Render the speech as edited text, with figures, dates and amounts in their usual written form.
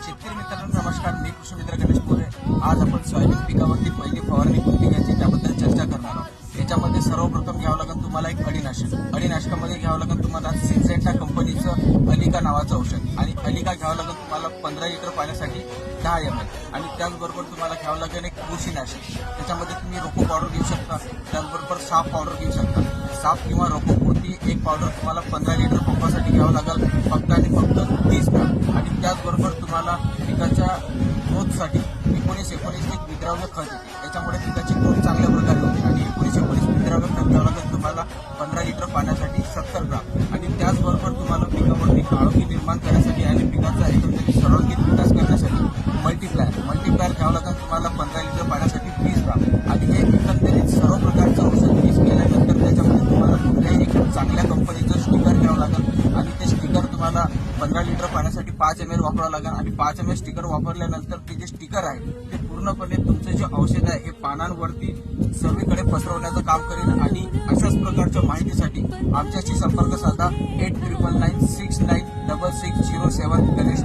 शेतकरी मित्रांनो नमस्कार, मी कृषी मित्र गणेश मोरे. आज आपण सोयाबीन पिकावरती पहिली फवारणी कोणती घ्यायची त्याबद्दल चर्चा करणार आहोत. याच्यामध्ये सर्वप्रथम घ्यावं लागेल तुम्हाला एक अळीनाशकामध्ये घ्यावं लागेल तुम्हाला सिन्सेंटा कंपनीचं अलिका नावाचं औषध आणि अलिका घ्यावं लागेल तुम्हाला 15 लिटर पाण्यासाठी 10 ml आणि त्याचबरोबर तुम्हाला घ्यावं लागेल एक बुरशीनाशक. त्याच्यामध्ये तुम्ही रोको पावडर घेऊ शकता, त्याचबरोबर साफ पावडर घेऊ शकता. साफ किंवा रोको कोणती एक पावडर तुम्हाला 15 लिटर पंपासाठी घ्यावं लागेल फक्त आणि फक्त 30 ग्रॅम. आणि त्याचबरोबर तुम्हाला पिकाच्या ग्रोथसाठी 19-19 एक विद्राव्य खत येते. त्याच्यामुळे पिकाची ग्रोथ चांगल्या प्रकारे होते आणि 19-19 विद्राव्य खत घ्यावं लागेल तुम्हाला 15 लिटर पाण्यासाठी 70 ग्रॅम. आणि त्याचबरोबर तुम्हाला पिकावरती काळोखी निर्माण करण्यासाठी आणि पिकाचा एकंदरीत सर्वांगीण विकास करण्यासाठी मल्टीप्लायर घ्यावं लागेल तुम्हाला 15 लिटर पाण्यासाठी 20 ग्रॅम. आणि हे एकंदरीत सर्व प्रकारचं औषध यूज केल्यानंतर त्याच्यामध्ये तुम्हाला कुठल्याही एक चांगल्या कंपनीचं स्टिकर घ्यावं लागेल आणि ते स्टिकर तुम्हाला 15 लिटर पाण्यासाठी 5 ml वापरावं लागेल. आणि 5 ml स्टिकर वापरल्यानंतर ते जे स्टिकर आहे ते पूर्णपणे तुमचं जे औषध आहे हे पानांवरती सर्वीकडे पसरवण्याचं काम करेल. आणि अशाच प्रकारच्या माहितीसाठी आमच्याशी संपर्क साधा 8999696607 गणेश.